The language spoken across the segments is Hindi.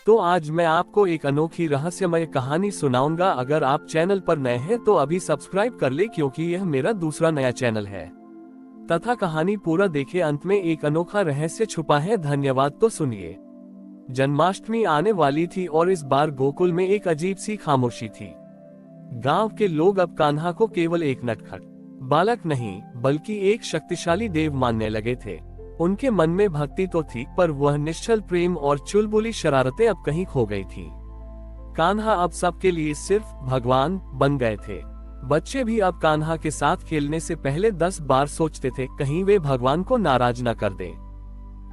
तो आज मैं आपको एक अनोखी रहस्यमय कहानी सुनाऊंगा। अगर आप चैनल पर नए हैं तो अभी सब्सक्राइब कर ले, क्योंकि यह मेरा दूसरा नया चैनल है। तथा कहानी पूरा देखे, अंत में एक अनोखा रहस्य छुपा है। धन्यवाद। तो सुनिए। जन्माष्टमी आने वाली थी और इस बार गोकुल में एक अजीब सी खामोशी थी। गांव के लोग अब कान्हा को केवल एक नटखट बालक नहीं बल्कि एक शक्तिशाली देव मानने लगे थे। उनके मन में भक्ति तो थी, पर वह निश्चल प्रेम और चुलबुली शरारतें अब कहीं खो गई थी। कान्हा अब सबके लिए सिर्फ भगवान बन गए थे। बच्चे भी अब कान्हा के साथ खेलने से पहले 10 बार सोचते थे, कहीं वे भगवान को नाराज न कर दे।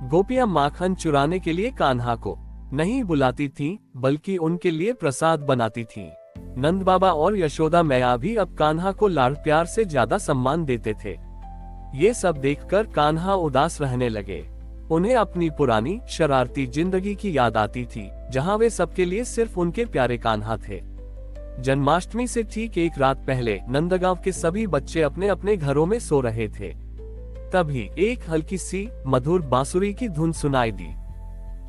गोपियां माखन चुराने के लिए कान्हा को नहीं बुलाती थीं, बल्कि उनके लिए प्रसाद बनाती थीं। नंद बाबा और यशोदा मैया भी अब कान्हा को लाड़ प्यार से ज्यादा सम्मान देते थे। ये सब देखकर कान्हा उदास रहने लगे। उन्हें अपनी पुरानी शरारती जिंदगी की याद आती थी, जहां वे सबके लिए सिर्फ उनके प्यारे कान्हा थे। जन्माष्टमी से ठीक एक रात पहले नंदगांव के सभी बच्चे अपने अपने घरों में सो रहे थे। तभी एक हल्की सी मधुर बांसुरी की धुन सुनाई दी।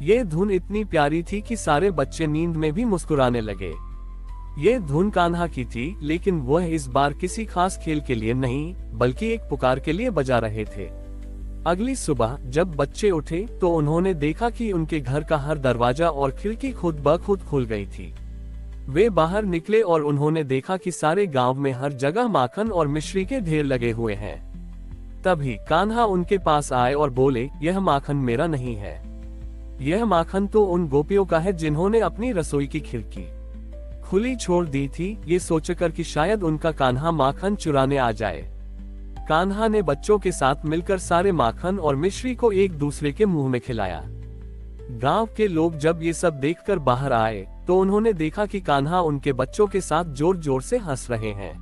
ये धुन इतनी प्यारी थी कि सारे बच्चे नींद में भी मुस्कुराने लगे। ये धुन कान्हा की थी, लेकिन वह इस बार किसी खास खेल के लिए नहीं, बल्कि एक पुकार के लिए बजा रहे थे। अगली सुबह जब बच्चे उठे तो उन्होंने देखा कि उनके घर का हर दरवाजा और खिड़की खुद ब खुद खुल गई थी। वे बाहर निकले और उन्होंने देखा कि सारे गांव में हर जगह माखन और मिश्री के ढेर लगे हुए हैं। तभी कान्हा उनके पास आए और बोले, यह माखन मेरा नहीं है। यह माखन तो उन गोपियों का है जिन्होंने अपनी रसोई की खिड़की खुली छोड़ दी थी, ये सोचकर कि शायद उनका कान्हा माखन चुराने आ जाए। कान्हा ने बच्चों के साथ मिलकर सारे माखन और मिश्री को एक दूसरे के मुंह में खिलाया। गांव के लोग जब ये सब देखकर बाहर आए तो उन्होंने देखा कि कान्हा उनके बच्चों के साथ जोर जोर से हंस रहे हैं।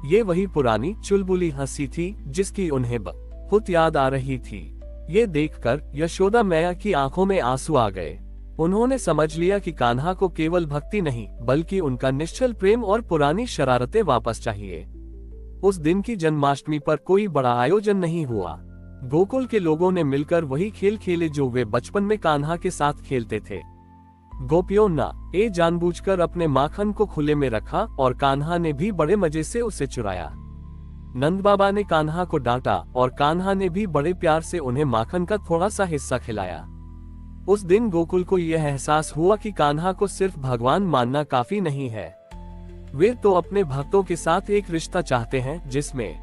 ये वही पुरानी चुलबुली हंसी थी जिसकी उन्हें बहुत याद आ रही थी। ये देखकर यशोदा मैया की आंखों में आंसू आ गए। उन्होंने समझ लिया कि कान्हा को केवल भक्ति नहीं, बल्कि उनका निश्चल प्रेम और पुरानी शरारतें वापस चाहिए। उस दिन की जन्माष्टमी पर कोई बड़ा आयोजन नहीं हुआ। गोकुल के लोगों ने मिलकर वही खेल खेले जो वे बचपन में कान्हा के साथ खेलते थे। गोपियों ने जानबूझकर अपने माखन को खुले में रखा और कान्हा ने भी बड़े मजे से उसे चुराया। नंद बाबा ने कान्हा को डांटा और कान्हा ने भी बड़े प्यार से उन्हें माखन का थोड़ा सा हिस्सा खिलाया। उस दिन गोकुल को यह एहसास हुआ कि कान्हा को सिर्फ भगवान मानना काफी नहीं है। वे तो अपने भक्तों के साथ एक रिश्ता चाहते हैं जिसमें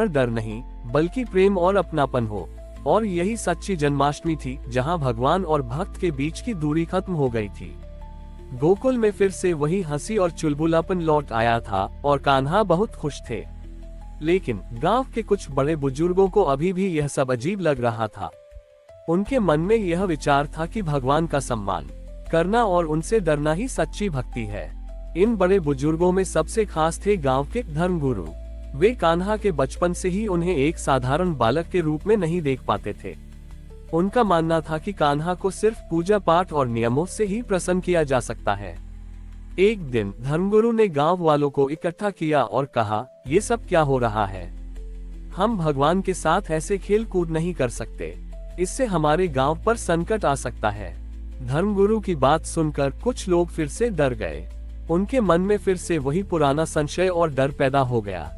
डर नहीं, बल्कि प्रेम और अपनापन हो। और यही सच्ची जन्माष्टमी थी, जहां भगवान और भक्त के बीच की दूरी खत्म हो गई थी। गोकुल में फिर से वही हंसी और चुलबुलापन लौट आया था और कान्हा बहुत खुश थे। लेकिन गांव के कुछ बड़े बुजुर्गों को अभी भी यह सब अजीब लग रहा था। उनके मन में यह विचार था कि भगवान का सम्मान करना और उनसे डरना ही सच्ची भक्ति है। इन बड़े बुजुर्गों में सबसे खास थे गांव के धर्मगुरु। वे कान्हा के बचपन से ही उन्हें एक साधारण बालक के रूप में नहीं देख पाते थे। उनका मानना था कि कान्हा को सिर्फ पूजा पाठ और नियमों से ही प्रसन्न किया जा सकता है। एक दिन धर्मगुरु ने गांव वालों को इकट्ठा किया और कहा, ये सब क्या हो रहा है? हम भगवान के साथ ऐसे खेल कूद नहीं कर सकते। इससे हमारे गांव पर संकट आ सकता है। धर्मगुरु की बात सुनकर कुछ लोग फिर से डर गए। उनके मन में फिर से वही पुराना संशय और डर पैदा हो गया।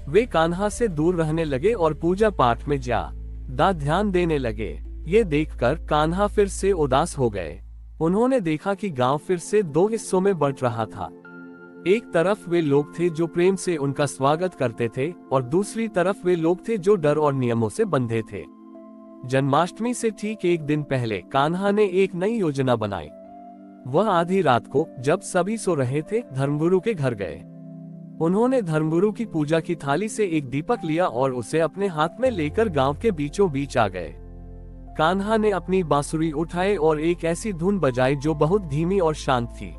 वे कान्हा से दूर रहने लगे और पूजा पाठ में ज्यादा ध्यान देने लगे। ये देखकर कान्हा फिर से उदास हो गए। उन्होंने देखा कि गांव फिर से 2 हिस्सों में बंट रहा था। एक तरफ वे लोग थे जो प्रेम से उनका स्वागत करते थे और दूसरी तरफ वे लोग थे जो डर और नियमों से बंधे थे। जन्माष्टमी से ठीक एक दिन पहले कान्हा ने एक नई योजना बनाई। वह आधी रात को जब सभी सो रहे थे, धर्मगुरु के घर गए। उन्होंने धर्मगुरु की पूजा की थाली से एक दीपक लिया और उसे अपने हाथ में लेकर गांव के बीचों बीच आ गए। कान्हा ने अपनी बांसुरी उठाई और एक ऐसी धुन बजाई जो बहुत धीमी और शांत थी।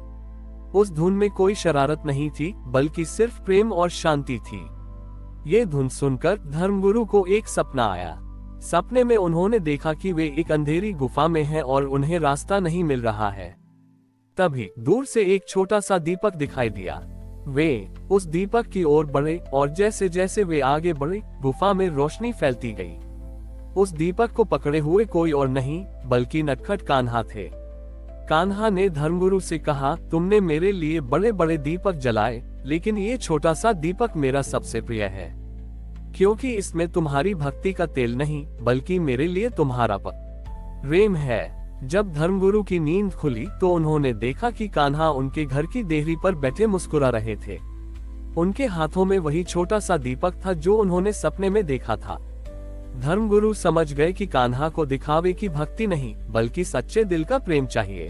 उस धुन में कोई शरारत नहीं थी, बल्कि सिर्फ प्रेम और शांति थी। ये धुन सुनकर धर्मगुरु को एक सपना आया। सपने में उन्होंने देखा कि वे एक अंधेरी गुफा में हैं और उन्हें रास्ता नहीं मिल रहा है। तभी दूर से एक छोटा सा दीपक दिखाई दिया। वे उस दीपक की ओर बढ़े और जैसे जैसे वे आगे बढ़े, गुफा में रोशनी फैलती गई। उस दीपक को पकड़े हुए कोई और नहीं, बल्कि नटखट कान्हा थे। कान्हा ने धर्मगुरु से कहा, तुमने मेरे लिए बड़े बड़े दीपक जलाए, लेकिन ये छोटा सा दीपक मेरा सबसे प्रिय है, क्योंकि इसमें तुम्हारी भक्ति का तेल नहीं बल्कि मेरे लिए तुम्हारा प्रेम है। जब धर्मगुरु की नींद खुली तो उन्होंने देखा कि कान्हा उनके घर की देहरी पर बैठे मुस्कुरा रहे थे। उनके हाथों में वही छोटा सा दीपक था जो उन्होंने सपने में देखा था। धर्मगुरु समझ गए कि कान्हा को दिखावे की भक्ति नहीं बल्कि सच्चे दिल का प्रेम चाहिए।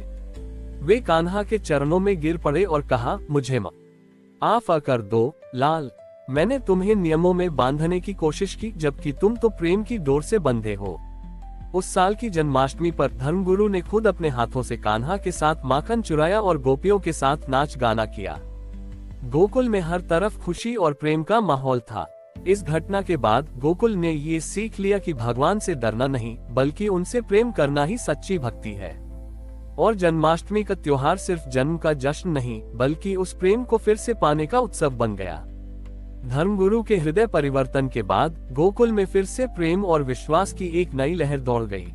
वे कान्हा के चरणों में गिर पड़े और कहा, मुझे माफ कर दो लाल, मैंने तुम्हें नियमों में बांधने की कोशिश की जबकि तुम तो प्रेम की डोर से बंधे हो। उस साल की जन्माष्टमी पर धर्मगुरु ने खुद अपने हाथों से कान्हा के साथ माखन चुराया और गोपियों के साथ नाच गाना किया। गोकुल में हर तरफ खुशी और प्रेम का माहौल था। इस घटना के बाद गोकुल ने ये सीख लिया कि भगवान से डरना नहीं बल्कि उनसे प्रेम करना ही सच्ची भक्ति है। और जन्माष्टमी का त्योहार सिर्फ जन्म का जश्न नहीं बल्कि उस प्रेम को फिर से पाने का उत्सव बन गया। धर्मगुरु के हृदय परिवर्तन के बाद गोकुल में फिर से प्रेम और विश्वास की एक नई लहर दौड़ गई।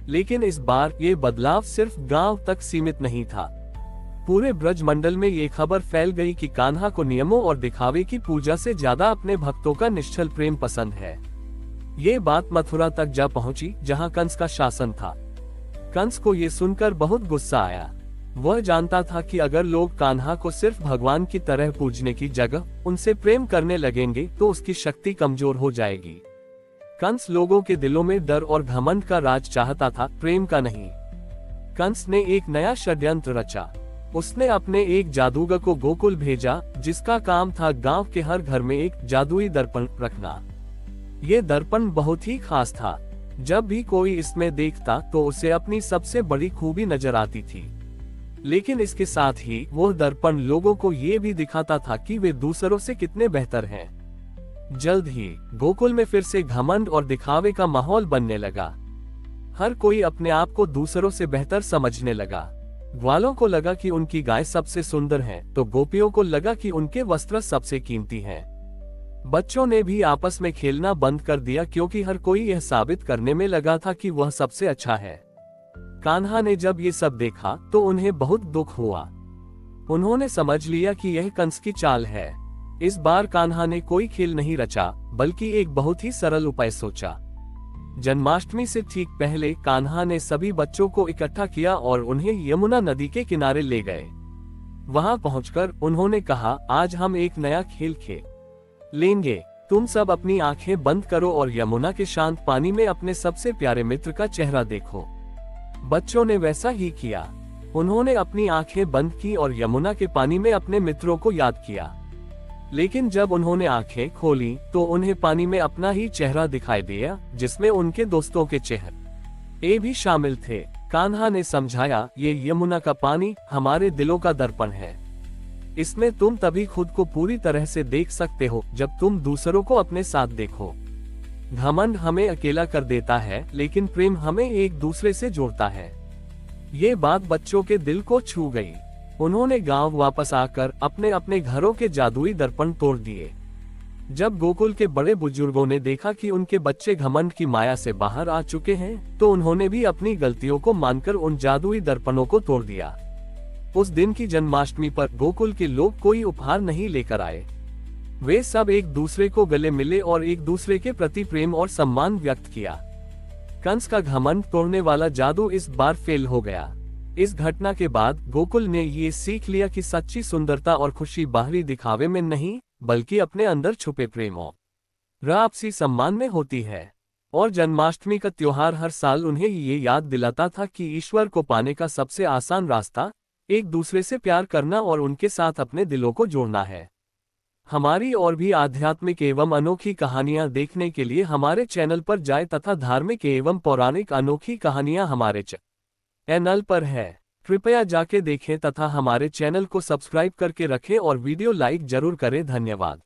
लेकिन इस बार ये बदलाव सिर्फ गांव तक सीमित नहीं था। पूरे ब्रज मंडल में ये खबर फैल गई कि कान्हा को नियमों और दिखावे की पूजा से ज्यादा अपने भक्तों का निश्चल प्रेम पसंद है। ये बात मथुरा तक जा पहुंची जहां कंस का शासन था। कंस को ये सुनकर बहुत गुस्सा आया। वह जानता था कि अगर लोग कान्हा को सिर्फ भगवान की तरह पूजने की जगह उनसे प्रेम करने लगेंगे तो उसकी शक्ति कमजोर हो जाएगी। कंस लोगों के दिलों में डर और घमंड का राज चाहता था, प्रेम का नहीं। कंस ने एक नया षड्यंत्र रचा। उसने अपने एक जादूगर को गोकुल भेजा जिसका काम था गांव के हर घर में एक जादुई दर्पण रखना। ये दर्पण बहुत ही खास था। जब भी कोई इसमें देखता तो उसे अपनी सबसे बड़ी खूबी नजर आती थी। लेकिन इसके साथ ही वह दर्पण लोगों को ये भी दिखाता था कि वे दूसरों से कितने बेहतर हैं। जल्द ही गोकुल में फिर से घमंड और दिखावे का माहौल बनने लगा। हर कोई अपने आप को दूसरों से बेहतर समझने लगा। ग्वालों को लगा कि उनकी गाय सबसे सुंदर है तो गोपियों को लगा कि उनके वस्त्र सबसे कीमती हैं। बच्चों ने भी आपस में खेलना बंद कर दिया क्योंकि हर कोई यह साबित करने में लगा था कि वह सबसे अच्छा है। कान्हा ने जब ये सब देखा तो उन्हें बहुत दुख हुआ। उन्होंने समझ लिया कि यह कंस की चाल है। इस बार कान्हा ने कोई खेल नहीं रचा बल्कि एक बहुत ही सरल उपाय सोचा। जन्माष्टमी से ठीक पहले कान्हा ने सभी बच्चों को इकट्ठा किया और उन्हें यमुना नदी के किनारे ले गए। वहां पहुंचकर उन्होंने कहा, आज हम एक नया खेल खेलेंगे। तुम सब अपनी आंखें बंद करो और यमुना के शांत पानी में अपने सबसे प्यारे मित्र का चेहरा देखो। बच्चों ने वैसा ही किया। उन्होंने अपनी आंखें बंद की और यमुना के पानी में अपने मित्रों को याद किया। लेकिन जब उन्होंने आंखें खोली तो उन्हें पानी में अपना ही चेहरा दिखाई दिया जिसमें उनके दोस्तों के चेहरे भी शामिल थे। कान्हा ने समझाया, ये यमुना का पानी हमारे दिलों का दर्पण है। इसमें तुम तभी खुद को पूरी तरह से देख सकते हो जब तुम दूसरों को अपने साथ देखो। घमंड हमें अकेला कर देता है लेकिन प्रेम हमें एक दूसरे से जोड़ता है। ये बात बच्चों के दिल को छू गई। उन्होंने गांव वापस आकर अपने अपने घरों के जादुई दर्पण तोड़ दिए। जब गोकुल के बड़े बुजुर्गों ने देखा कि उनके बच्चे घमंड की माया से बाहर आ चुके हैं तो उन्होंने भी अपनी गलतियों को मानकर उन जादुई दर्पणों को तोड़ दिया। उस दिन की जन्माष्टमी पर गोकुल के लोग कोई उपहार नहीं लेकर आए। वे सब एक दूसरे को गले मिले और एक दूसरे के प्रति प्रेम और सम्मान व्यक्त किया। कंस का घमंड तोड़ने वाला जादू इस बार फेल हो गया। इस घटना के बाद गोकुल ने ये सीख लिया कि सच्ची सुंदरता और खुशी बाहरी दिखावे में नहीं बल्कि अपने अंदर छुपे प्रेम और आपसी सम्मान में होती है। और जन्माष्टमी का त्योहार हर साल उन्हें ये याद दिलाता था कि ईश्वर को पाने का सबसे आसान रास्ता एक दूसरे से प्यार करना और उनके साथ अपने दिलों को जोड़ना है। हमारी और भी आध्यात्मिक एवं अनोखी कहानियां देखने के लिए हमारे चैनल पर जाएं तथा धार्मिक एवं पौराणिक अनोखी कहानियां हमारे चैनल पर है। कृपया जाके देखें तथा हमारे चैनल को सब्सक्राइब करके रखें और वीडियो लाइक जरूर करें। धन्यवाद।